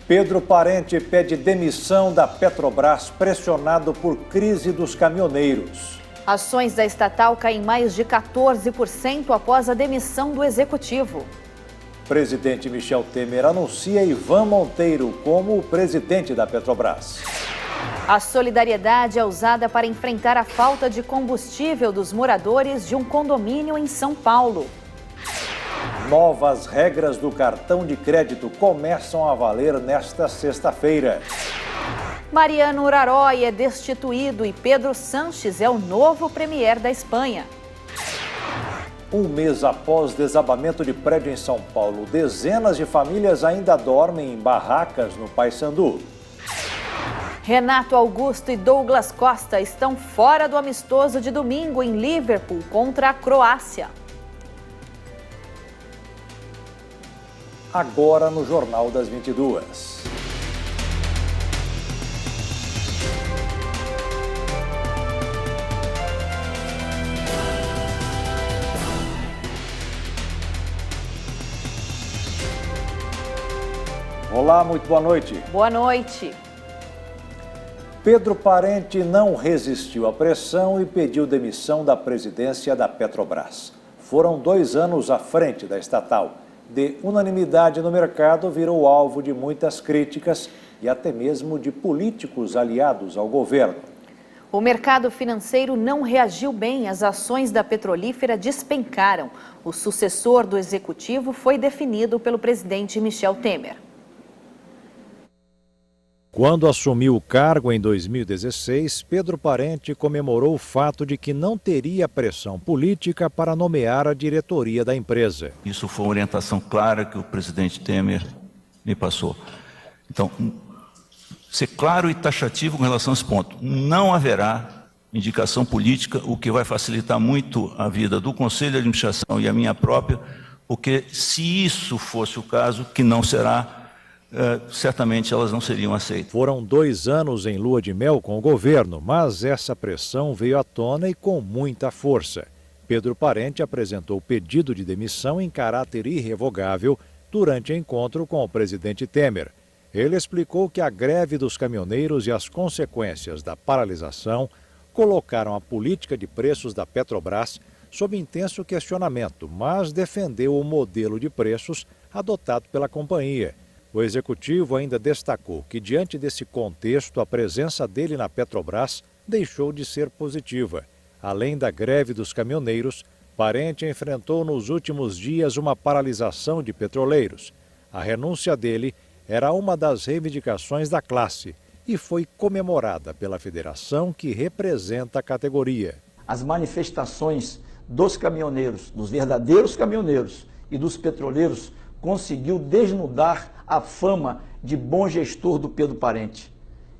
Pedro Parente pede demissão da Petrobras, pressionado por crise dos caminhoneiros. Ações da estatal caem mais de 14% após a demissão do executivo. Presidente Michel Temer anuncia Ivan Monteiro como o presidente da Petrobras. A solidariedade é usada para enfrentar a falta de combustível dos moradores de um condomínio em São Paulo. Novas regras do cartão de crédito começam a valer nesta sexta-feira. Mariano Rajoy é destituído e Pedro Sánchez é o novo premier da Espanha. Um mês após desabamento de prédio em São Paulo, dezenas de famílias ainda dormem em barracas no Paissandu. Renato Augusto e Douglas Costa estão fora do amistoso de domingo em Liverpool contra a Croácia. Agora no Jornal das 22. Olá, muito boa noite. Boa noite. Pedro Parente não resistiu à pressão e pediu demissão da presidência da Petrobras. Foram 2 anos à frente da estatal. De unanimidade no mercado, virou alvo de muitas críticas e até mesmo de políticos aliados ao governo. O mercado financeiro não reagiu bem, as ações da petrolífera despencaram. O sucessor do executivo foi definido pelo presidente Michel Temer. Quando assumiu o cargo em 2016, Pedro Parente comemorou o fato de que não teria pressão política para nomear a diretoria da empresa. Isso foi uma orientação clara que o presidente Temer me passou. Então, ser claro e taxativo com relação a esse ponto. Não haverá indicação política, o que vai facilitar muito a vida do Conselho de Administração e a minha própria, porque se isso fosse o caso, que não será, certamente elas não seriam aceitas. Foram 2 anos em lua de mel com o governo, mas essa pressão veio à tona e com muita força. Pedro Parente apresentou pedido de demissão em caráter irrevogável durante encontro com o presidente Temer. Ele explicou que a greve dos caminhoneiros e as consequências da paralisação colocaram a política de preços da Petrobras sob intenso questionamento, mas defendeu o modelo de preços adotado pela companhia. O executivo ainda destacou que, diante desse contexto, a presença dele na Petrobras deixou de ser positiva. Além da greve dos caminhoneiros, Parente enfrentou nos últimos dias uma paralisação de petroleiros. A renúncia dele era uma das reivindicações da classe e foi comemorada pela federação que representa a categoria. As manifestações dos caminhoneiros, dos verdadeiros caminhoneiros e dos petroleiros, conseguiu desnudar a fama de bom gestor do Pedro Parente.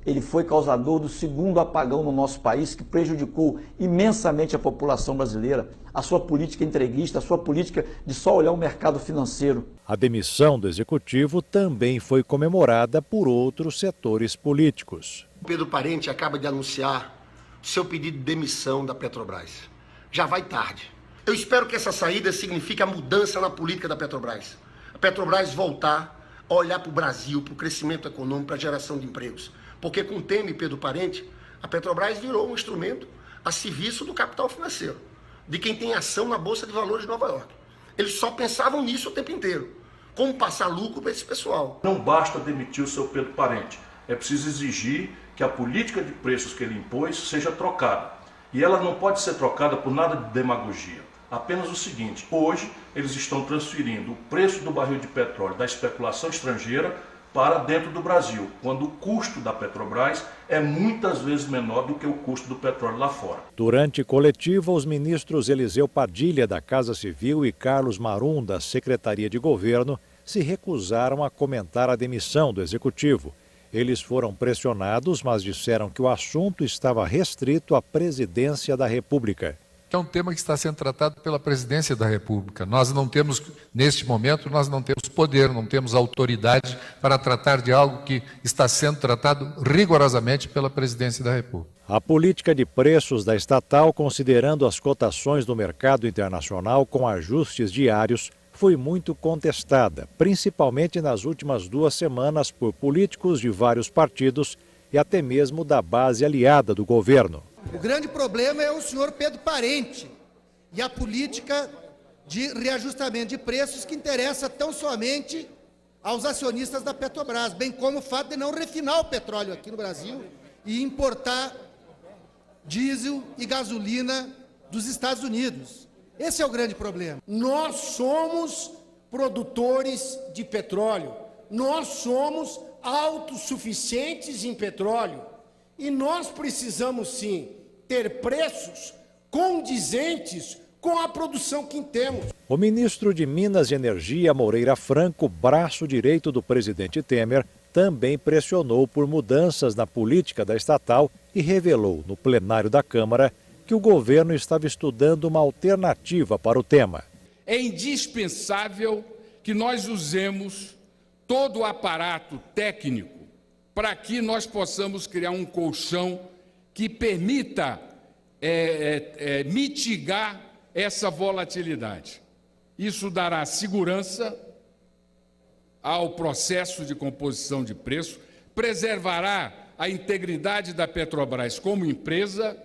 Ele foi causador do 2º apagão no nosso país, que prejudicou imensamente a população brasileira, a sua política entreguista, a sua política de só olhar o mercado financeiro. A demissão do executivo também foi comemorada por outros setores políticos. Pedro Parente acaba de anunciar seu pedido de demissão da Petrobras. Já vai tarde. Eu espero que essa saída signifique a mudança na política da Petrobras. A Petrobras voltar a olhar para o Brasil, para o crescimento econômico, para a geração de empregos. Porque com Temer e Pedro Parente, a Petrobras virou um instrumento a serviço do capital financeiro, de quem tem ação na Bolsa de Valores de Nova York. Eles só pensavam nisso o tempo inteiro. Como passar lucro para esse pessoal. Não basta demitir o seu Pedro Parente. É preciso exigir que a política de preços que ele impôs seja trocada. E ela não pode ser trocada por nada de demagogia. Apenas o seguinte: hoje eles estão transferindo o preço do barril de petróleo da especulação estrangeira para dentro do Brasil, quando o custo da Petrobras é muitas vezes menor do que o custo do petróleo lá fora. Durante coletiva, os ministros Eliseu Padilha, da Casa Civil, e Carlos Marum, da Secretaria de Governo, se recusaram a comentar a demissão do executivo. Eles foram pressionados, mas disseram que o assunto estava restrito à presidência da República. É um tema que está sendo tratado pela presidência da República. Nós não temos, neste momento, nós não temos poder, não temos autoridade para tratar de algo que está sendo tratado rigorosamente pela presidência da República. A política de preços da estatal, considerando as cotações do mercado internacional com ajustes diários, foi muito contestada, principalmente nas últimas 2 semanas por políticos de vários partidos e até mesmo da base aliada do governo. O grande problema é o senhor Pedro Parente e a política de reajustamento de preços que interessa tão somente aos acionistas da Petrobras, bem como o fato de não refinar o petróleo aqui no Brasil e importar diesel e gasolina dos Estados Unidos. Esse é o grande problema. Nós somos produtores de petróleo, nós somos autossuficientes em petróleo e nós precisamos sim ter preços condizentes com a produção que temos. O ministro de Minas e Energia, Moreira Franco, braço direito do presidente Temer, também pressionou por mudanças na política da estatal e revelou no plenário da Câmara que o governo estava estudando uma alternativa para o tema. É indispensável que nós usemos todo o aparato técnico para que nós possamos criar um colchão que permita mitigar essa volatilidade. Isso dará segurança ao processo de composição de preço, preservará a integridade da Petrobras como empresa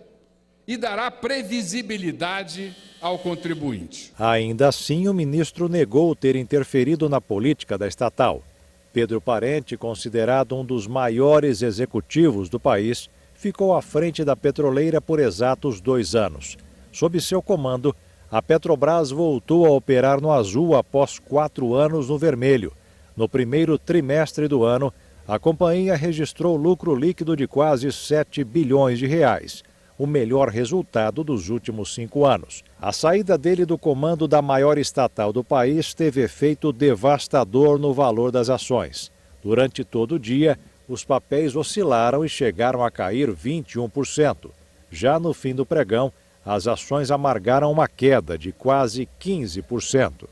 e dará previsibilidade ao contribuinte. Ainda assim, o ministro negou ter interferido na política da estatal. Pedro Parente, considerado um dos maiores executivos do país, ficou à frente da petroleira por exatos 2 anos. Sob seu comando, a Petrobras voltou a operar no azul após 4 anos no vermelho. No primeiro trimestre do ano, a companhia registrou lucro líquido de quase 7 bilhões de reais, o melhor resultado dos últimos 5 anos. A saída dele do comando da maior estatal do país teve efeito devastador no valor das ações. Durante todo o dia, os papéis oscilaram e chegaram a cair 21%. Já no fim do pregão, as ações amargaram uma queda de quase 15%.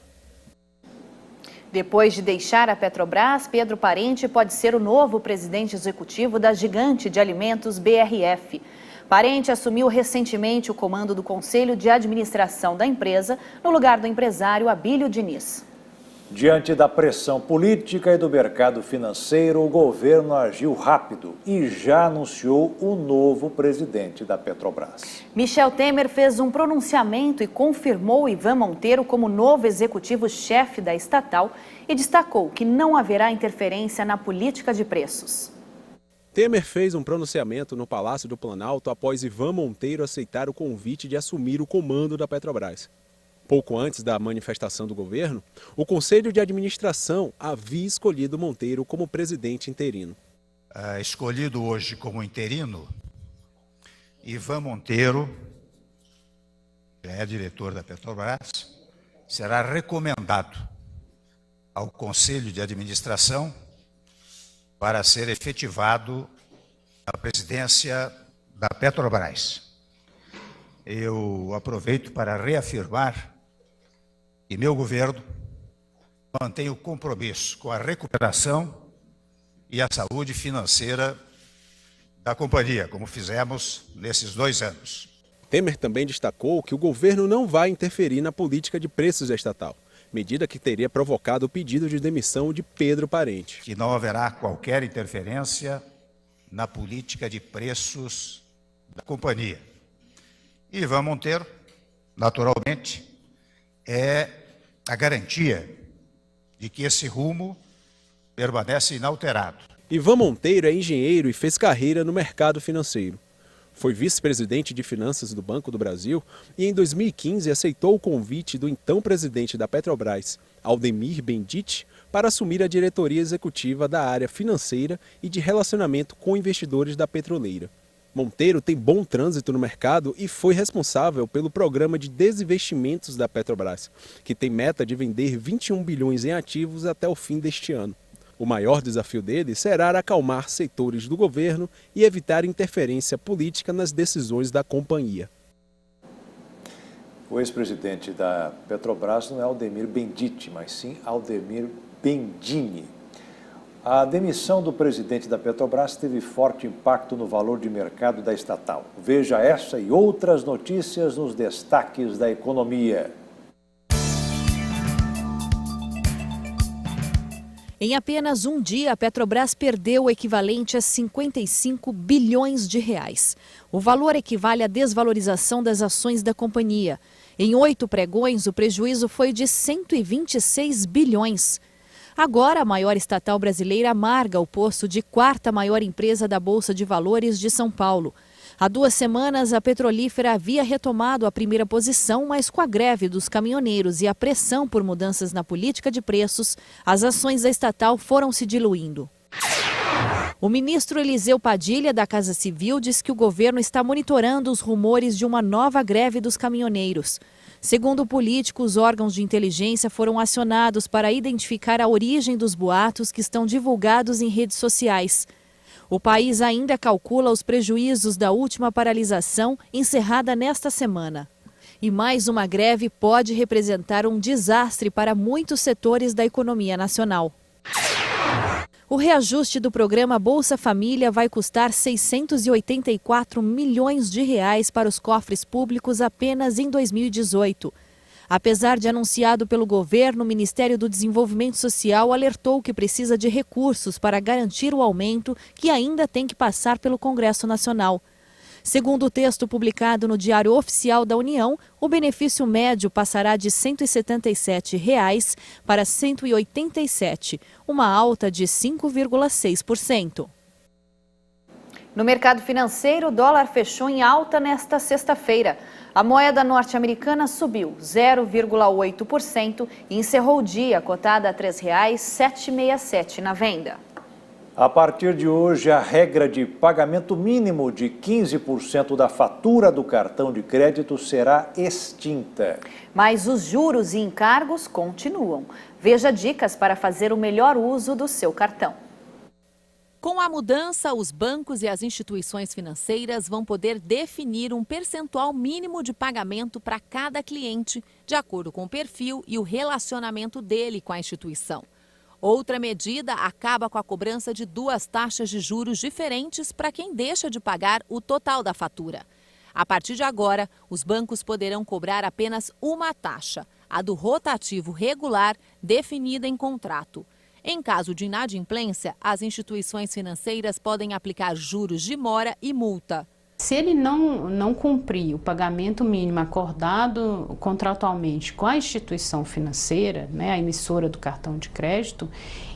Depois de deixar a Petrobras, Pedro Parente pode ser o novo presidente executivo da gigante de alimentos BRF. Parente assumiu recentemente o comando do Conselho de Administração da empresa, no lugar do empresário Abílio Diniz. Diante da pressão política e do mercado financeiro, o governo agiu rápido e já anunciou o novo presidente da Petrobras. Michel Temer fez um pronunciamento e confirmou Ivan Monteiro como novo executivo-chefe da estatal e destacou que não haverá interferência na política de preços. Temer fez um pronunciamento no Palácio do Planalto após Ivan Monteiro aceitar o convite de assumir o comando da Petrobras. Pouco antes da manifestação do governo, o Conselho de Administração havia escolhido Monteiro como presidente interino. Escolhido hoje como interino, Ivan Monteiro, que é diretor da Petrobras, será recomendado ao Conselho de Administração para ser efetivado na presidência da Petrobras. Eu aproveito para reafirmar que meu governo mantém o compromisso com a recuperação e a saúde financeira da companhia, como fizemos nesses 2 anos. Temer também destacou que o governo não vai interferir na política de preços estatal, medida que teria provocado o pedido de demissão de Pedro Parente. Que não haverá qualquer interferência na política de preços da companhia. Ivan Monteiro, naturalmente, é a garantia de que esse rumo permanece inalterado. Ivan Monteiro é engenheiro e fez carreira no mercado financeiro. Foi vice-presidente de finanças do Banco do Brasil e em 2015 aceitou o convite do então presidente da Petrobras, Aldemir Bendit, para assumir a diretoria executiva da área financeira e de relacionamento com investidores da petroleira. Monteiro tem bom trânsito no mercado e foi responsável pelo programa de desinvestimentos da Petrobras, que tem meta de vender 21 bilhões em ativos até o fim deste ano. O maior desafio dele será acalmar setores do governo e evitar interferência política nas decisões da companhia. O ex-presidente da Petrobras não é Aldemir Bendit, mas sim Aldemir Bendini. A demissão do presidente da Petrobras teve forte impacto no valor de mercado da estatal. Veja essa e outras notícias nos destaques da economia. Em apenas um dia, a Petrobras perdeu o equivalente a 55 bilhões de reais. O valor equivale à desvalorização das ações da companhia. Em 8 pregões, o prejuízo foi de 126 bilhões. Agora, a maior estatal brasileira amarga o posto de 4ª maior empresa da Bolsa de Valores de São Paulo. Há 2 semanas, a petrolífera havia retomado a primeira posição, mas com a greve dos caminhoneiros e a pressão por mudanças na política de preços, as ações da estatal foram se diluindo. O ministro Eliseu Padilha, da Casa Civil, diz que o governo está monitorando os rumores de uma nova greve dos caminhoneiros. Segundo o político, os órgãos de inteligência foram acionados para identificar a origem dos boatos que estão divulgados em redes sociais. O país ainda calcula os prejuízos da última paralisação, encerrada nesta semana. E mais uma greve pode representar um desastre para muitos setores da economia nacional. O reajuste do programa Bolsa Família vai custar 684 milhões de reais para os cofres públicos apenas em 2018. Apesar de anunciado pelo governo, o Ministério do Desenvolvimento Social alertou que precisa de recursos para garantir o aumento, que ainda tem que passar pelo Congresso Nacional. Segundo o texto publicado no Diário Oficial da União, o benefício médio passará de R$ 177 reais para R$ 187, uma alta de 5,6%. No mercado financeiro, o dólar fechou em alta nesta sexta-feira. A moeda norte-americana subiu 0,8% e encerrou o dia cotada a R$ 3,767 na venda. A partir de hoje, a regra de pagamento mínimo de 15% da fatura do cartão de crédito será extinta. Mas os juros e encargos continuam. Veja dicas para fazer o melhor uso do seu cartão. Com a mudança, os bancos e as instituições financeiras vão poder definir um percentual mínimo de pagamento para cada cliente, de acordo com o perfil e o relacionamento dele com a instituição. Outra medida acaba com a cobrança de 2 taxas de juros diferentes para quem deixa de pagar o total da fatura. A partir de agora, os bancos poderão cobrar apenas uma taxa, a do rotativo regular, definida em contrato. Em caso de inadimplência, as instituições financeiras podem aplicar juros de mora e multa. Se ele não cumprir o pagamento mínimo acordado contratualmente com a instituição financeira, né, a emissora do cartão de crédito,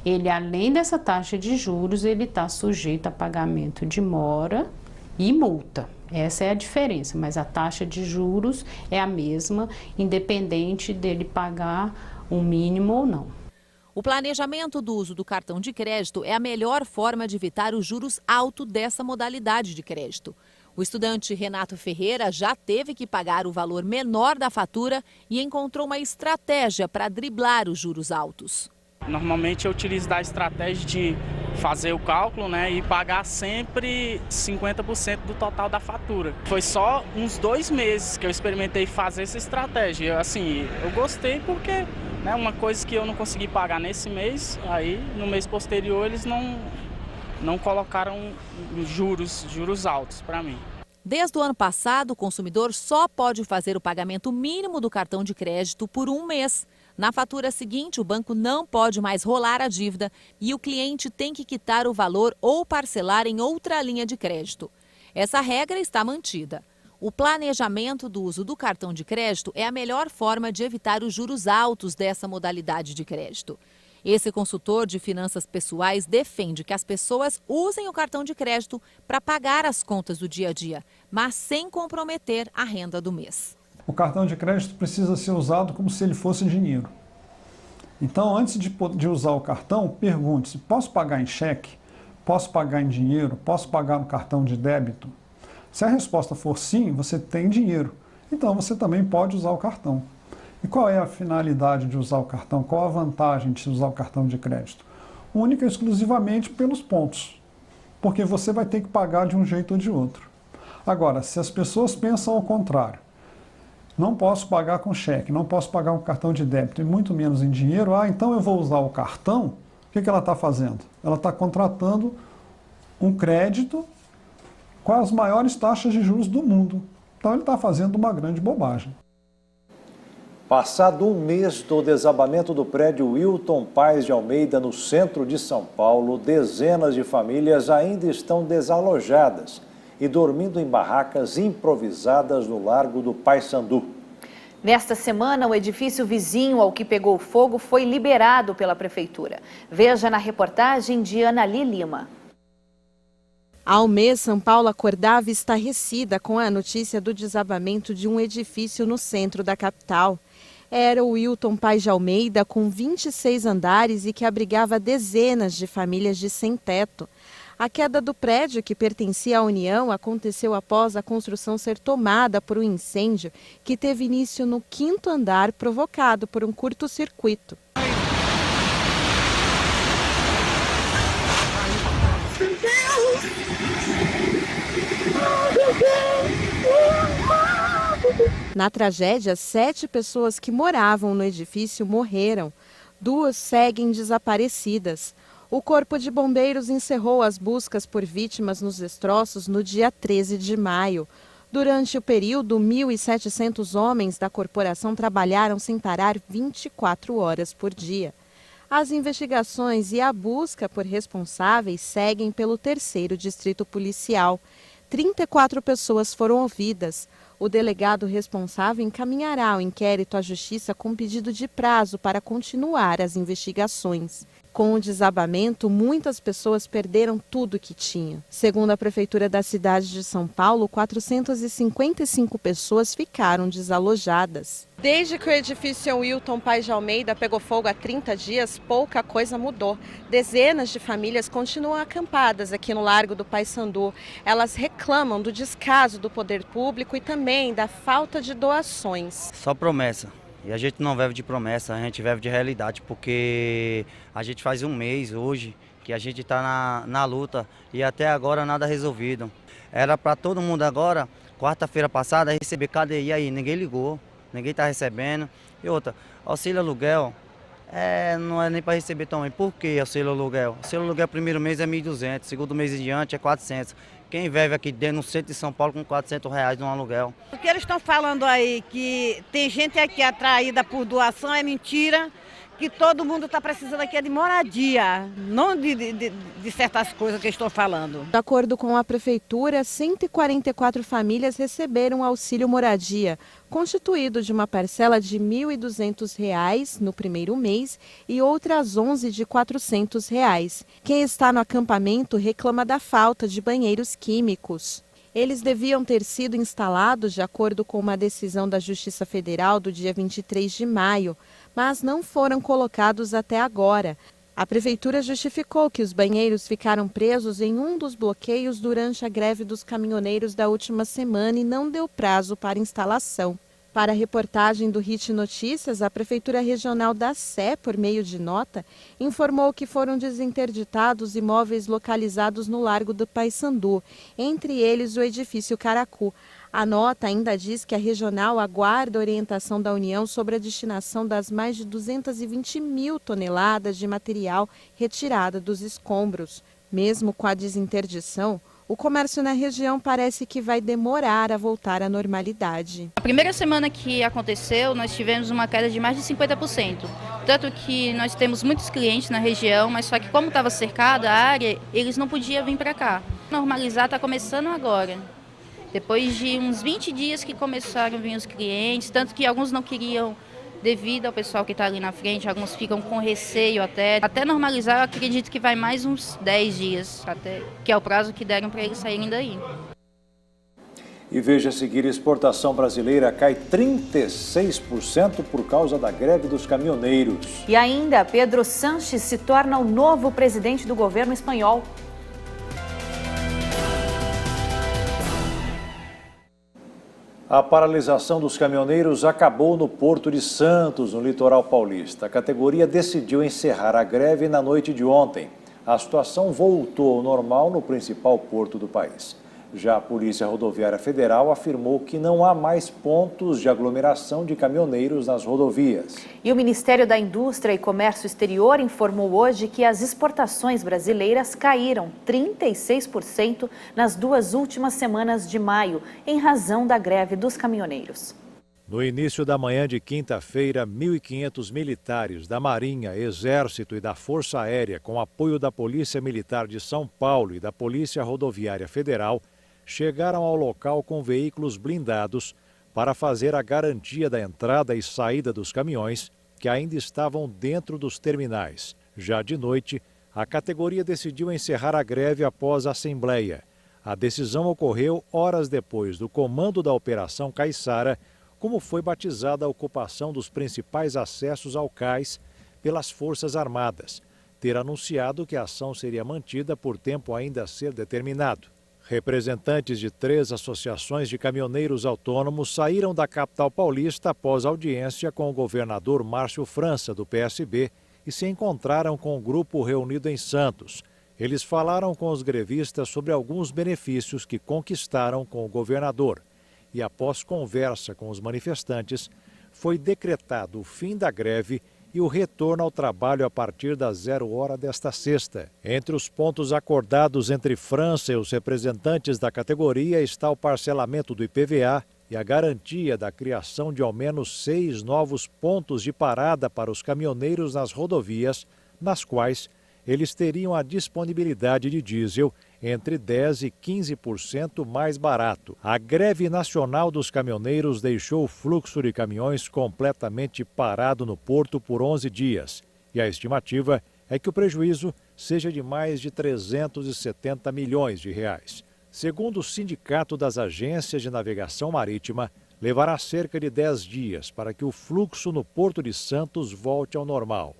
ele, além dessa taxa de juros, ele está sujeito a pagamento de mora e multa. Essa é a diferença, mas a taxa de juros é a mesma, independente dele pagar um mínimo ou não. O planejamento do uso do cartão de crédito é a melhor forma de evitar os juros altos dessa modalidade de crédito. O estudante Renato Ferreira já teve que pagar o valor menor da fatura e encontrou uma estratégia para driblar os juros altos. Normalmente eu utilizo da estratégia de fazer o cálculo, né, e pagar sempre 50% do total da fatura. Foi só uns 2 meses que eu experimentei fazer essa estratégia. Eu gostei porque, né, uma coisa que eu não consegui pagar nesse mês, aí no mês posterior eles não colocaram juros altos para mim. Desde o ano passado, o consumidor só pode fazer o pagamento mínimo do cartão de crédito por 1 mês. Na fatura seguinte, o banco não pode mais rolar a dívida e o cliente tem que quitar o valor ou parcelar em outra linha de crédito. Essa regra está mantida. O planejamento do uso do cartão de crédito é a melhor forma de evitar os juros altos dessa modalidade de crédito. Esse consultor de finanças pessoais defende que as pessoas usem o cartão de crédito para pagar as contas do dia a dia, mas sem comprometer a renda do mês. O cartão de crédito precisa ser usado como se ele fosse dinheiro. Então, antes de usar o cartão, pergunte-se: posso pagar em cheque? Posso pagar em dinheiro? Posso pagar no cartão de débito? Se a resposta for sim, você tem dinheiro. Então, você também pode usar o cartão. E qual é a finalidade de usar o cartão? Qual a vantagem de usar o cartão de crédito? Única e exclusivamente pelos pontos, porque você vai ter que pagar de um jeito ou de outro. Agora, se as pessoas pensam ao contrário, não posso pagar com cheque, não posso pagar com cartão de débito e muito menos em dinheiro, então eu vou usar o cartão, o que ela está fazendo? Ela está contratando um crédito com as maiores taxas de juros do mundo. Então ele está fazendo uma grande bobagem. Passado um mês do desabamento do prédio Wilton Paes de Almeida, no centro de São Paulo, dezenas de famílias ainda estão desalojadas e dormindo em barracas improvisadas no Largo do Paissandu. Nesta semana, o edifício vizinho ao que pegou fogo foi liberado pela Prefeitura. Veja na reportagem de Anali Lima. Há um mês, São Paulo acordava estarrecida com a notícia do desabamento de um edifício no centro da capital. Era o Wilton Paes de Almeida, com 26 andares e que abrigava dezenas de famílias de sem-teto. A queda do prédio, que pertencia à União, aconteceu após a construção ser tomada por um incêndio que teve início no 5º andar, provocado por um curto-circuito. Na tragédia, 7 pessoas que moravam no edifício morreram. 2 seguem desaparecidas. O Corpo de Bombeiros encerrou as buscas por vítimas nos destroços no dia 13 de maio. Durante o período, 1.700 homens da corporação trabalharam sem parar 24 horas por dia. As investigações e a busca por responsáveis seguem pelo 3º Distrito Policial. 34 pessoas foram ouvidas. O delegado responsável encaminhará o inquérito à Justiça com pedido de prazo para continuar as investigações. Com o desabamento, muitas pessoas perderam tudo que tinham. Segundo a Prefeitura da cidade de São Paulo, 455 pessoas ficaram desalojadas. Desde que o edifício Wilton Paes de Almeida pegou fogo há 30 dias, pouca coisa mudou. Dezenas de famílias continuam acampadas aqui no Largo do Paissandu. Elas reclamam do descaso do poder público e também da falta de doações. Só promessa. E a gente não vive de promessa, a gente vive de realidade, porque a gente faz um mês hoje que a gente está na luta e até agora nada resolvido. Era para todo mundo agora, quarta-feira passada, receber cadê? E aí, ninguém ligou, ninguém está recebendo. E outra, auxílio aluguel, não é nem para receber também. Por que auxílio aluguel? Auxílio aluguel, primeiro mês é 1.200, segundo mês em diante é 400. Quem vive aqui dentro no centro de São Paulo com R$400 no aluguel? O que eles estão falando aí, que tem gente aqui atraída por doação, é mentira. Que todo mundo está precisando aqui de moradia, não de certas coisas que estão falando. De acordo com a Prefeitura, 144 famílias receberam auxílio moradia, constituído de uma parcela de R$ 1.200 no primeiro mês e outras 11 de R$ 400. Quem está no acampamento reclama da falta de banheiros químicos. Eles deviam ter sido instalados de acordo com uma decisão da Justiça Federal do dia 23 de maio, mas não foram colocados até agora. A Prefeitura justificou que os banheiros ficaram presos em um dos bloqueios durante a greve dos caminhoneiros da última semana e não deu prazo para instalação. Para a reportagem do HIT Notícias, a Prefeitura Regional da Sé, por meio de nota, informou que foram desinterditados imóveis localizados no Largo do Paissandu, entre eles o edifício Caracu. A nota ainda diz que a regional aguarda a orientação da União sobre a destinação das mais de 220 mil toneladas de material retirada dos escombros. Mesmo com a desinterdição, o comércio na região parece que vai demorar a voltar à normalidade. A primeira semana que aconteceu, nós tivemos uma queda de mais de 50%. Tanto que nós temos muitos clientes na região, mas só que como estava cercada a área, eles não podiam vir para cá. Normalizar está começando agora. Depois de uns 20 dias que começaram a vir os clientes, tanto que alguns não queriam devido ao pessoal que está ali na frente, alguns ficam com receio até normalizar. Eu acredito que vai mais uns 10 dias, até, que é o prazo que deram para eles saírem daí. E veja a seguir, exportação brasileira cai 36% por causa da greve dos caminhoneiros. E ainda, Pedro Sánchez se torna o novo presidente do governo espanhol. A paralisação dos caminhoneiros acabou no Porto de Santos, no litoral paulista. A categoria decidiu encerrar a greve na noite de ontem. A situação voltou ao normal no principal porto do país. Já a Polícia Rodoviária Federal afirmou que não há mais pontos de aglomeração de caminhoneiros nas rodovias. E o Ministério da Indústria e Comércio Exterior informou hoje que as exportações brasileiras caíram 36% nas 2 últimas semanas de maio, em razão da greve dos caminhoneiros. No início da manhã de quinta-feira, 1.500 militares da Marinha, Exército e da Força Aérea, com apoio da Polícia Militar de São Paulo e da Polícia Rodoviária Federal, chegaram ao local com veículos blindados para fazer a garantia da entrada e saída dos caminhões que ainda estavam dentro dos terminais. Já de noite, a categoria decidiu encerrar a greve após a assembleia. A decisão ocorreu horas depois do comando da Operação Caiçara, como foi batizada a ocupação dos principais acessos ao cais pelas Forças Armadas, ter anunciado que a ação seria mantida por tempo ainda a ser determinado. Representantes de 3 associações de caminhoneiros autônomos saíram da capital paulista após audiência com o governador Márcio França, do PSB, e se encontraram com o grupo reunido em Santos. Eles falaram com os grevistas sobre alguns benefícios que conquistaram com o governador. E após conversa com os manifestantes, foi decretado o fim da greve e o retorno ao trabalho a partir das 0h desta sexta. Entre os pontos acordados entre França e os representantes da categoria está o parcelamento do IPVA e a garantia da criação de ao menos 6 novos pontos de parada para os caminhoneiros nas rodovias, nas quais eles teriam a disponibilidade de diesel entre 10% e 15% mais barato. A greve nacional dos caminhoneiros deixou o fluxo de caminhões completamente parado no porto por 11 dias. E a estimativa é que o prejuízo seja de mais de 370 milhões de reais. Segundo o Sindicato das Agências de Navegação Marítima, levará cerca de 10 dias para que o fluxo no Porto de Santos volte ao normal.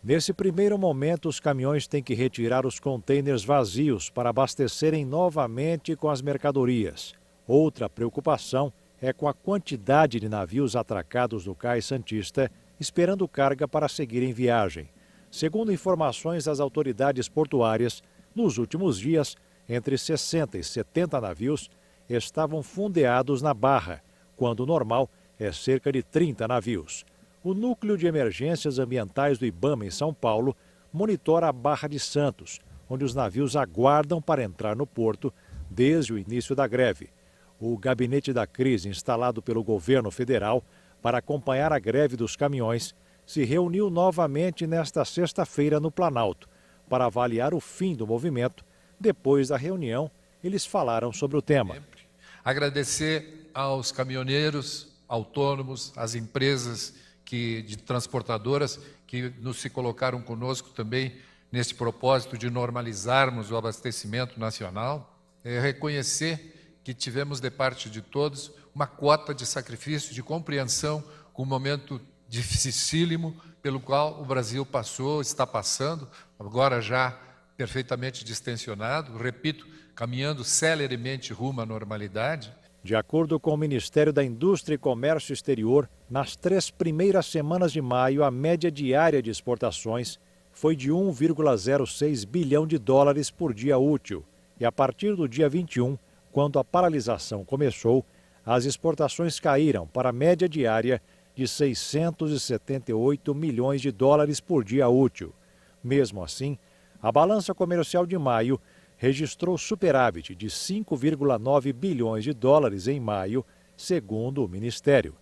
Nesse primeiro momento, os caminhões têm que retirar os contêineres vazios para abastecerem novamente com as mercadorias. Outra preocupação é com a quantidade de navios atracados no Cais Santista, esperando carga para seguir em viagem. Segundo informações das autoridades portuárias, nos últimos dias, entre 60 e 70 navios estavam fundeados na Barra, quando o normal é cerca de 30 navios. O Núcleo de Emergências Ambientais do IBAMA, em São Paulo, monitora a Barra de Santos, onde os navios aguardam para entrar no porto desde o início da greve. O Gabinete da Crise, instalado pelo governo federal para acompanhar a greve dos caminhões, se reuniu novamente nesta sexta-feira no Planalto para avaliar o fim do movimento. Depois da reunião, eles falaram sobre o tema. Agradecer aos caminhoneiros autônomos, às empresas de transportadoras que se colocaram conosco também nesse propósito de normalizarmos o abastecimento nacional. Reconhecer que tivemos de parte de todos uma cota de sacrifício, de compreensão com o momento dificílimo pelo qual o Brasil passou, está passando, agora já perfeitamente distensionado, repito, caminhando celeremente rumo à normalidade. De acordo com o Ministério da Indústria e Comércio Exterior, nas 3 primeiras semanas de maio, a média diária de exportações foi de 1,06 bilhão de dólares por dia útil. E a partir do dia 21, quando a paralisação começou, as exportações caíram para a média diária de 678 milhões de dólares por dia útil. Mesmo assim, a balança comercial de maio registrou superávit de 5,9 bilhões de dólares em maio, segundo o Ministério.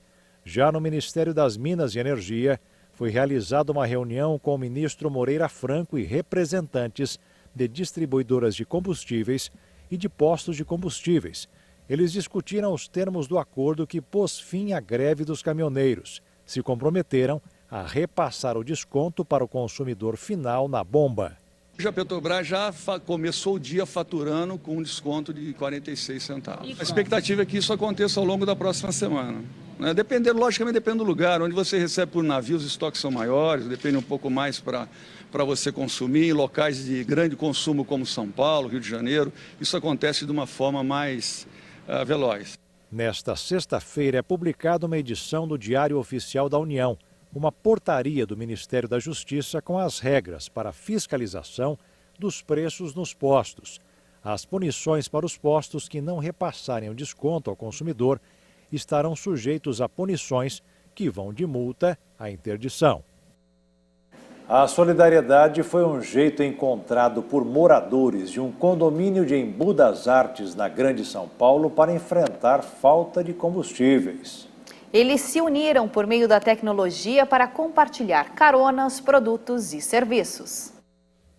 Já no Ministério das Minas e Energia, foi realizada uma reunião com o ministro Moreira Franco e representantes de distribuidoras de combustíveis e de postos de combustíveis. Eles discutiram os termos do acordo que pôs fim à greve dos caminhoneiros. Se comprometeram a repassar o desconto para o consumidor final na bomba. A Petrobras já começou o dia faturando com um desconto de 46 centavos. A expectativa é que isso aconteça ao longo da próxima semana. Logicamente depende do lugar. Onde você recebe por navio, os estoques são maiores, depende um pouco mais para você consumir. Em locais de grande consumo como São Paulo, Rio de Janeiro, isso acontece de uma forma mais veloz. Nesta sexta-feira é publicada uma edição do Diário Oficial da União, uma portaria do Ministério da Justiça com as regras para a fiscalização dos preços nos postos. As punições para os postos que não repassarem o desconto ao consumidor estarão sujeitos a punições que vão de multa à interdição. A solidariedade foi um jeito encontrado por moradores de um condomínio de Embu das Artes, na Grande São Paulo, para enfrentar falta de combustíveis. Eles se uniram por meio da tecnologia para compartilhar caronas, produtos e serviços.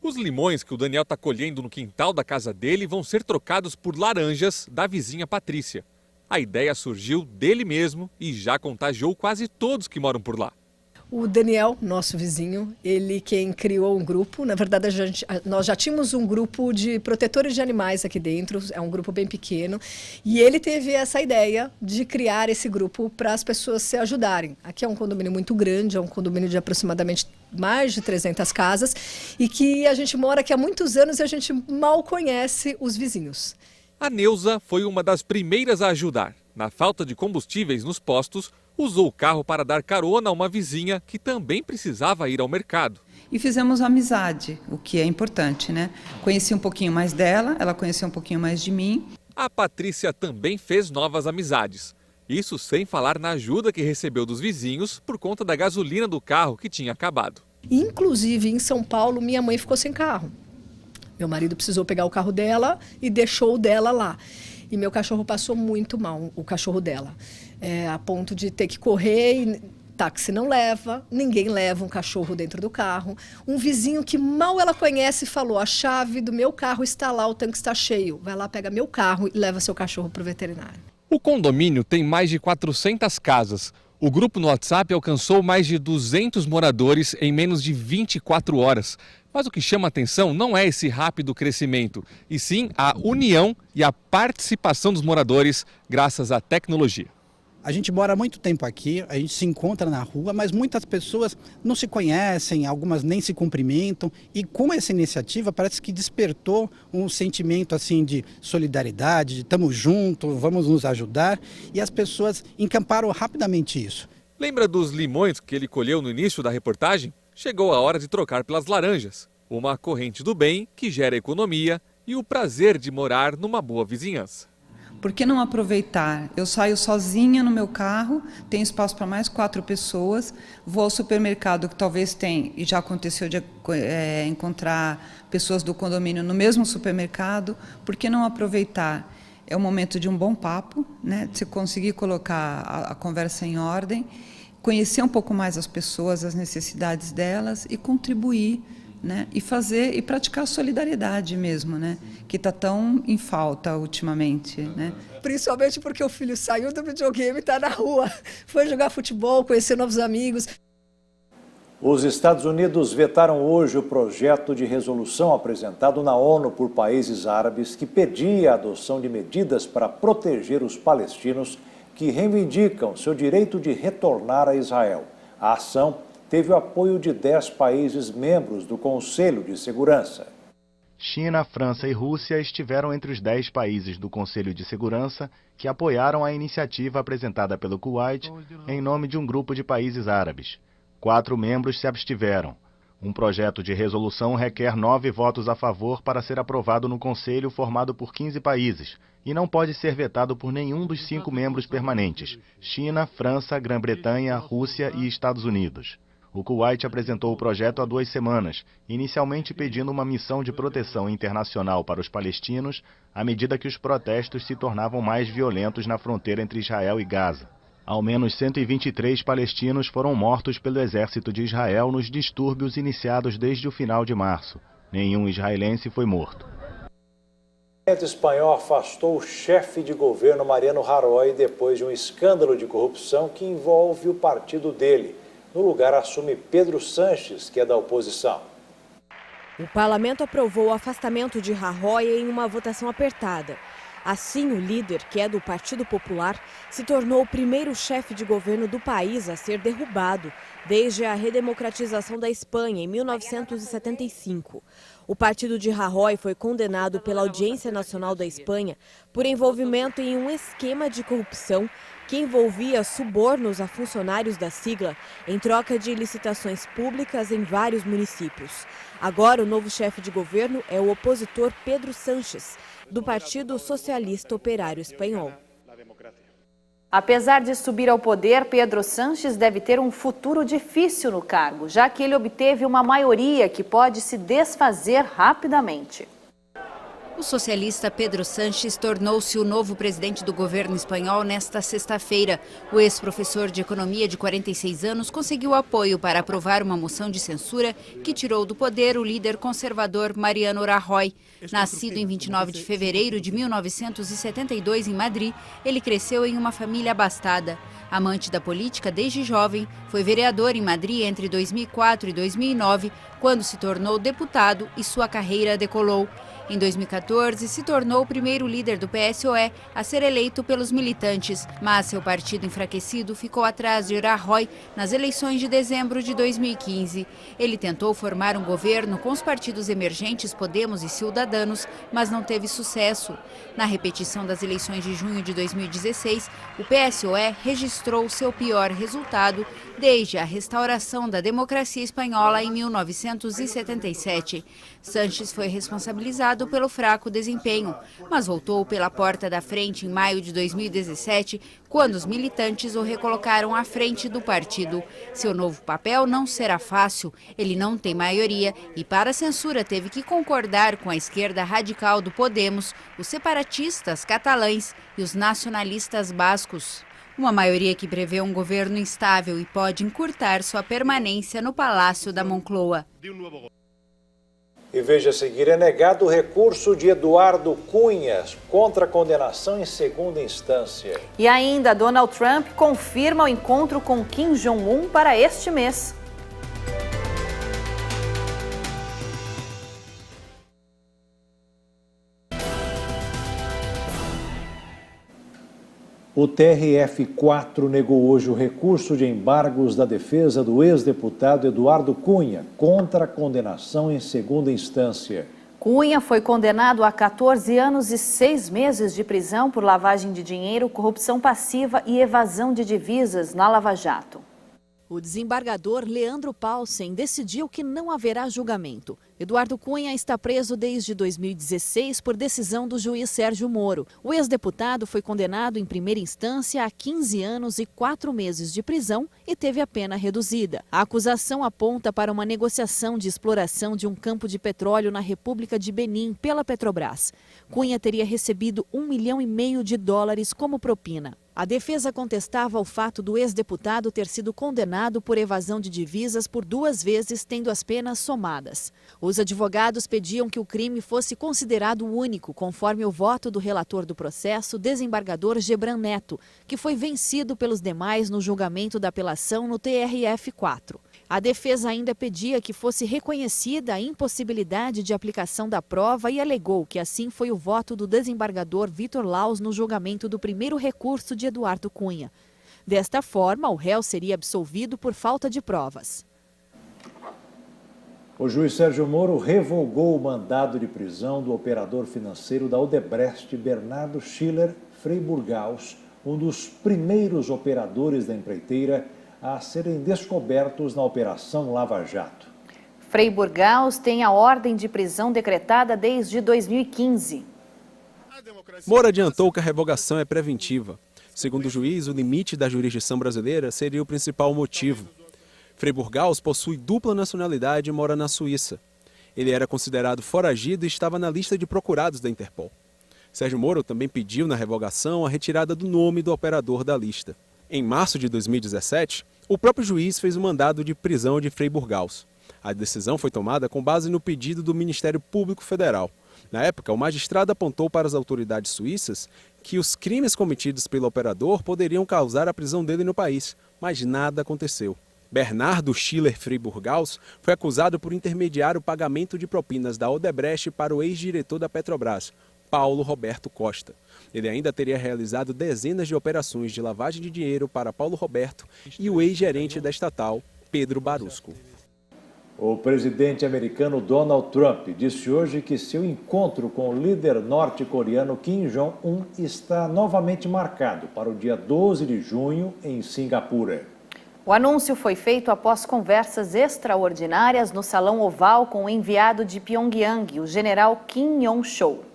Os limões que o Daniel está colhendo no quintal da casa dele vão ser trocados por laranjas da vizinha Patrícia. A ideia surgiu dele mesmo e já contagiou quase todos que moram por lá. O Daniel, nosso vizinho, ele quem criou um grupo. Na verdade, nós já tínhamos um grupo de protetores de animais aqui dentro, é um grupo bem pequeno. E ele teve essa ideia de criar esse grupo para as pessoas se ajudarem. Aqui é um condomínio muito grande, é um condomínio de aproximadamente mais de 300 casas. E que a gente mora aqui há muitos anos e a gente mal conhece os vizinhos. A Neuza foi uma das primeiras a ajudar. Na falta de combustíveis nos postos, usou o carro para dar carona a uma vizinha que também precisava ir ao mercado. E fizemos amizade, o que é importante, né? Conheci um pouquinho mais dela, ela conheceu um pouquinho mais de mim. A Patrícia também fez novas amizades. Isso sem falar na ajuda que recebeu dos vizinhos por conta da gasolina do carro que tinha acabado. Inclusive, em São Paulo, minha mãe ficou sem carro. Meu marido precisou pegar o carro dela e deixou o dela lá. E meu cachorro passou muito mal, o cachorro dela. A ponto de ter que correr e táxi não leva, ninguém leva um cachorro dentro do carro. Um vizinho que mal ela conhece falou, a chave do meu carro está lá, o tanque está cheio. Vai lá, pega meu carro e leva seu cachorro para o veterinário. O condomínio tem mais de 400 casas. O grupo no WhatsApp alcançou mais de 200 moradores em menos de 24 horas. Mas o que chama atenção não é esse rápido crescimento, e sim a união e a participação dos moradores graças à tecnologia. A gente mora há muito tempo aqui, a gente se encontra na rua, mas muitas pessoas não se conhecem, algumas nem se cumprimentam. E com essa iniciativa parece que despertou um sentimento assim de solidariedade, de estamos juntos, vamos nos ajudar. E as pessoas encamparam rapidamente isso. Lembra dos limões que ele colheu no início da reportagem? Chegou a hora de trocar pelas laranjas. Uma corrente do bem que gera economia e o prazer de morar numa boa vizinhança. Por que não aproveitar? Eu saio sozinha no meu carro, tenho espaço para mais 4 pessoas, vou ao supermercado que talvez tenha, e já aconteceu de encontrar pessoas do condomínio no mesmo supermercado. Por que não aproveitar? É o momento de um bom papo, né? De você conseguir colocar a conversa em ordem, conhecer um pouco mais as pessoas, as necessidades delas e contribuir, né? E fazer e praticar a solidariedade mesmo, né? Que está tão em falta ultimamente, né? Principalmente porque o filho saiu do videogame e está na rua, foi jogar futebol, conhecer novos amigos. Os Estados Unidos vetaram hoje o projeto de resolução apresentado na ONU por países árabes que pedia a adoção de medidas para proteger os palestinos que reivindicam seu direito de retornar a Israel. A ação teve o apoio de 10 países membros do Conselho de Segurança. China, França e Rússia estiveram entre os 10 países do Conselho de Segurança que apoiaram a iniciativa apresentada pelo Kuwait em nome de um grupo de países árabes. 4 membros se abstiveram. Um projeto de resolução requer 9 votos a favor para ser aprovado no Conselho formado por 15 países e não pode ser vetado por nenhum dos 5 membros permanentes: China, França, Grã-Bretanha, Rússia e Estados Unidos. O Kuwait apresentou o projeto há 2 semanas, inicialmente pedindo uma missão de proteção internacional para os palestinos, à medida que os protestos se tornavam mais violentos na fronteira entre Israel e Gaza. Ao menos 123 palestinos foram mortos pelo exército de Israel nos distúrbios iniciados desde o final de março. Nenhum israelense foi morto. O presidente espanhol afastou o chefe de governo Mariano Rajoy depois de um escândalo de corrupção que envolve o partido dele. No lugar assume Pedro Sánchez, que é da oposição. O parlamento aprovou o afastamento de Rajoy em uma votação apertada. Assim, o líder, que é do Partido Popular, se tornou o primeiro chefe de governo do país a ser derrubado desde a redemocratização da Espanha em 1975. O partido de Rajoy foi condenado pela Audiência Nacional da Espanha por envolvimento em um esquema de corrupção que envolvia subornos a funcionários da sigla em troca de licitações públicas em vários municípios. Agora, o novo chefe de governo é o opositor Pedro Sánchez, do Partido Socialista Operário Espanhol. Apesar de subir ao poder, Pedro Sánchez deve ter um futuro difícil no cargo, já que ele obteve uma maioria que pode se desfazer rapidamente. O socialista Pedro Sánchez tornou-se o novo presidente do governo espanhol nesta sexta-feira. O ex-professor de economia de 46 anos conseguiu apoio para aprovar uma moção de censura que tirou do poder o líder conservador Mariano Rajoy. Nascido em 29 de fevereiro de 1972 em Madrid, ele cresceu em uma família abastada. Amante da política desde jovem, foi vereador em Madrid entre 2004 e 2009, quando se tornou deputado e sua carreira decolou. Em 2014, se tornou o primeiro líder do PSOE a ser eleito pelos militantes, mas seu partido enfraquecido ficou atrás de Rajoy nas eleições de dezembro de 2015. Ele tentou formar um governo com os partidos emergentes Podemos e Ciudadanos, mas não teve sucesso. Na repetição das eleições de junho de 2016, o PSOE registrou seu pior resultado desde a restauração da democracia espanhola em 1977. Sánchez foi responsabilizado pelo fraco desempenho, mas voltou pela porta da frente em maio de 2017, quando os militantes o recolocaram à frente do partido. Seu novo papel não será fácil, ele não tem maioria e para a censura teve que concordar com a esquerda radical do Podemos, os separatistas catalães e os nacionalistas bascos. Uma maioria que prevê um governo instável e pode encurtar sua permanência no Palácio da Moncloa. E veja a seguir, é negado o recurso de Eduardo Cunha contra a condenação em segunda instância. E ainda, Donald Trump confirma o encontro com Kim Jong-un para este mês. O TRF4 negou hoje o recurso de embargos da defesa do ex-deputado Eduardo Cunha contra a condenação em segunda instância. Cunha foi condenado a 14 anos e 6 meses de prisão por lavagem de dinheiro, corrupção passiva e evasão de divisas na Lava Jato. O desembargador Leandro Paulsen decidiu que não haverá julgamento. Eduardo Cunha está preso desde 2016 por decisão do juiz Sérgio Moro. O ex-deputado foi condenado em primeira instância a 15 anos e 4 meses de prisão e teve a pena reduzida. A acusação aponta para uma negociação de exploração de um campo de petróleo na República de Benin pela Petrobras. Cunha teria recebido $1,5 milhão como propina. A defesa contestava o fato do ex-deputado ter sido condenado por evasão de divisas por 2 vezes, tendo as penas somadas. Os advogados pediam que o crime fosse considerado único, conforme o voto do relator do processo, desembargador Gebran Neto, que foi vencido pelos demais no julgamento da apelação no TRF4. A defesa ainda pedia que fosse reconhecida a impossibilidade de aplicação da prova e alegou que assim foi o voto do desembargador Vitor Laus no julgamento do primeiro recurso de Eduardo Cunha. Desta forma, o réu seria absolvido por falta de provas. O juiz Sérgio Moro revogou o mandado de prisão do operador financeiro da Odebrecht, Bernardo Schiller Freiburgaus, um dos primeiros operadores da empreiteira a serem descobertos na Operação Lava Jato. Freiburgaus tem a ordem de prisão decretada desde 2015. Moro adiantou que a revogação é preventiva. Segundo o juiz, o limite da jurisdição brasileira seria o principal motivo. Freiburgaus possui dupla nacionalidade e mora na Suíça. Ele era considerado foragido e estava na lista de procurados da Interpol. Sérgio Moro também pediu na revogação a retirada do nome do operador da lista. Em março de 2017, o próprio juiz fez o mandado de prisão de Freiburgaus. A decisão foi tomada com base no pedido do Ministério Público Federal. Na época, o magistrado apontou para as autoridades suíças que os crimes cometidos pelo operador poderiam causar a prisão dele no país, mas nada aconteceu. Bernardo Schiller Freiburgaus foi acusado por intermediar o pagamento de propinas da Odebrecht para o ex-diretor da Petrobras, Paulo Roberto Costa. Ele ainda teria realizado dezenas de operações de lavagem de dinheiro para Paulo Roberto e o ex-gerente da estatal, Pedro Barusco. O presidente americano Donald Trump disse hoje que seu encontro com o líder norte-coreano Kim Jong-un está novamente marcado para o dia 12 de junho em Singapura. O anúncio foi feito após conversas extraordinárias no Salão Oval com o enviado de Pyongyang, o general Kim Yong-chol.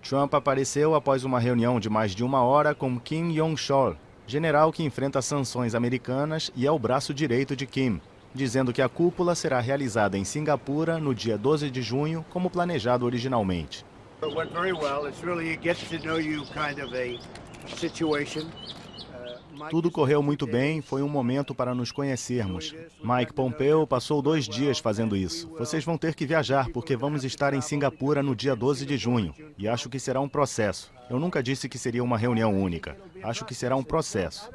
Trump apareceu após uma reunião de mais de 1 hora com Kim Yong-chol, general que enfrenta sanções americanas e é o braço direito de Kim, dizendo que a cúpula será realizada em Singapura no dia 12 de junho, como planejado originalmente. It went very well. It's really a get to know you kind of a situation. Tudo correu muito bem, foi um momento para nos conhecermos. Mike Pompeo passou 2 dias fazendo isso. Vocês vão ter que viajar, porque vamos estar em Singapura no dia 12 de junho. E acho que será um processo. Eu nunca disse que seria uma reunião única. Acho que será um processo.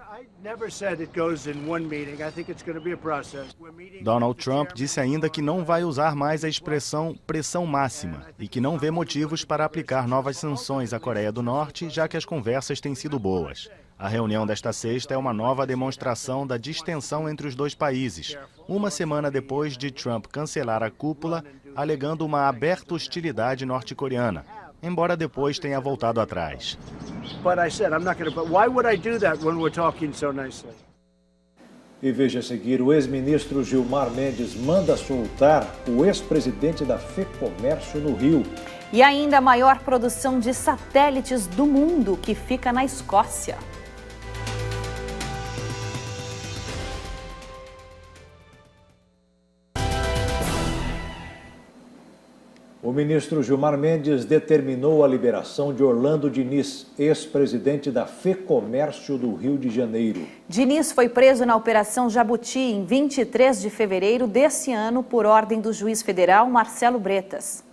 Donald Trump disse ainda que não vai usar mais a expressão pressão máxima e que não vê motivos para aplicar novas sanções à Coreia do Norte, já que as conversas têm sido boas. A reunião desta sexta é uma nova demonstração da distensão entre os dois países, uma semana depois de Trump cancelar a cúpula, alegando uma aberta hostilidade norte-coreana, embora depois tenha voltado atrás. E veja a seguir, o ex-ministro Gilmar Mendes manda soltar o ex-presidente da FEComércio no Rio. E ainda a maior produção de satélites do mundo, que fica na Escócia. O ministro Gilmar Mendes determinou a liberação de Orlando Diniz, ex-presidente da FEComércio do Rio de Janeiro. Diniz foi preso na Operação Jabuti em 23 de fevereiro desse ano por ordem do juiz federal Marcelo Bretas.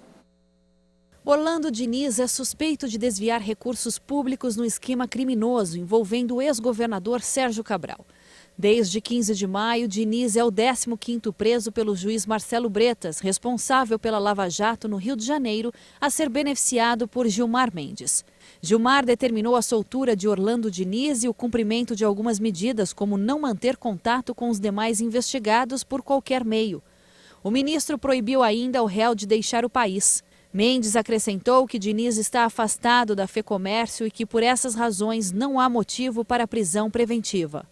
Orlando Diniz é suspeito de desviar recursos públicos no esquema criminoso envolvendo o ex-governador Sérgio Cabral. Desde 15 de maio, Diniz é o 15º preso pelo juiz Marcelo Bretas, responsável pela Lava Jato no Rio de Janeiro, a ser beneficiado por Gilmar Mendes. Gilmar determinou a soltura de Orlando Diniz e o cumprimento de algumas medidas, como não manter contato com os demais investigados por qualquer meio. O ministro proibiu ainda o réu de deixar o país. Mendes acrescentou que Diniz está afastado da FEComércio e que, por essas razões, não há motivo para a prisão preventiva.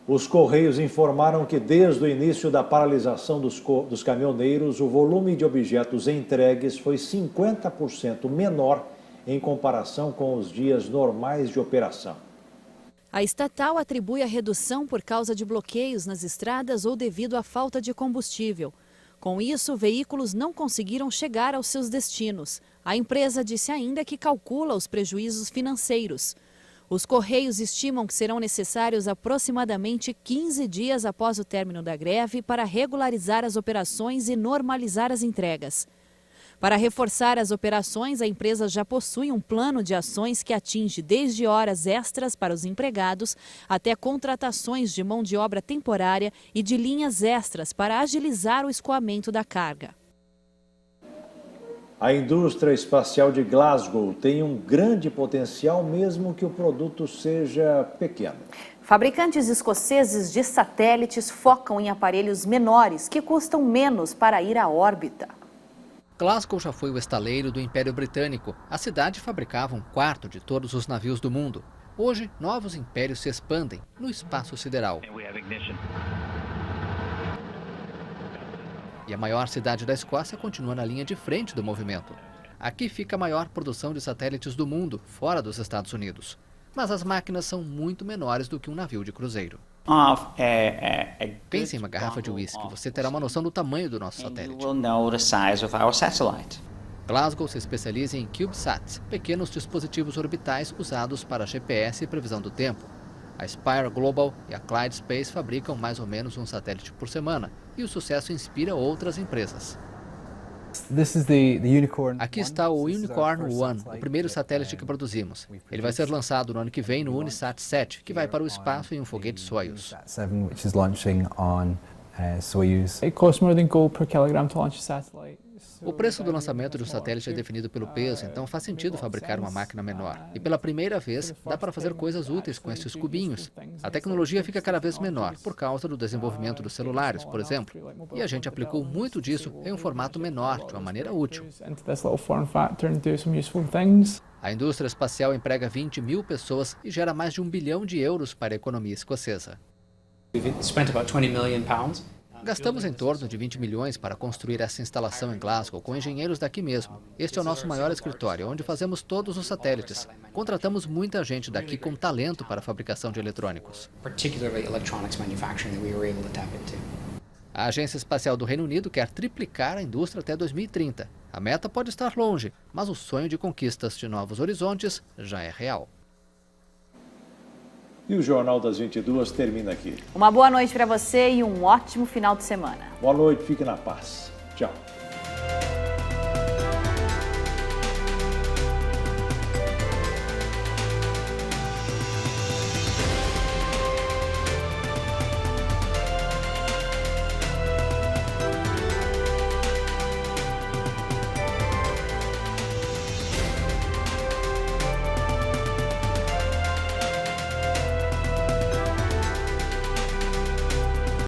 Os Correios informaram que desde o início da paralisação dos caminhoneiros, o volume de objetos entregues foi 50% menor em comparação com os dias normais de operação. A estatal atribui a redução por causa de bloqueios nas estradas ou devido à falta de combustível. Com isso, veículos não conseguiram chegar aos seus destinos. A empresa disse ainda que calcula os prejuízos financeiros. Os Correios estimam que serão necessários aproximadamente 15 dias após o término da greve para regularizar as operações e normalizar as entregas. Para reforçar as operações, a empresa já possui um plano de ações que atinge desde horas extras para os empregados até contratações de mão de obra temporária e de linhas extras para agilizar o escoamento da carga. A indústria espacial de Glasgow tem um grande potencial, mesmo que o produto seja pequeno. Fabricantes escoceses de satélites focam em aparelhos menores que custam menos para ir à órbita. Glasgow já foi o estaleiro do Império Britânico. A cidade fabricava 1/4 de todos os navios do mundo. Hoje, novos impérios se expandem no espaço sideral. E a maior cidade da Escócia continua na linha de frente do movimento. Aqui fica a maior produção de satélites do mundo, fora dos Estados Unidos. Mas as máquinas são muito menores do que um navio de cruzeiro. Pense em uma garrafa de uísque, você terá uma noção do tamanho do nosso satélite. Glasgow se especializa em CubeSats, pequenos dispositivos orbitais usados para GPS e previsão do tempo. A Spire Global e a Clyde Space fabricam mais ou menos um satélite por semana, e o sucesso inspira outras empresas. Aqui está o Unicorn One, o primeiro satélite que produzimos. Ele vai ser lançado no ano que vem no Unisat 7, que vai para o espaço em um foguete Soyuz. O preço do lançamento de um satélite é definido pelo peso, então faz sentido fabricar uma máquina menor. E pela primeira vez, dá para fazer coisas úteis com estes cubinhos. A tecnologia fica cada vez menor, por causa do desenvolvimento dos celulares, por exemplo. E a gente aplicou muito disso em um formato menor, de uma maneira útil. A indústria espacial emprega 20 mil pessoas e gera mais de €1 bilhão para a economia escocesa. Gastamos em torno de 20 milhões para construir essa instalação em Glasgow com engenheiros daqui mesmo. Este é o nosso maior escritório, onde fazemos todos os satélites. Contratamos muita gente daqui com talento para a fabricação de eletrônicos. A Agência Espacial do Reino Unido quer triplicar a indústria até 2030. A meta pode estar longe, mas o sonho de conquistas de novos horizontes já é real. E o Jornal das 22 termina aqui. Uma boa noite para você e um ótimo final de semana. Boa noite, fique na paz. Tchau.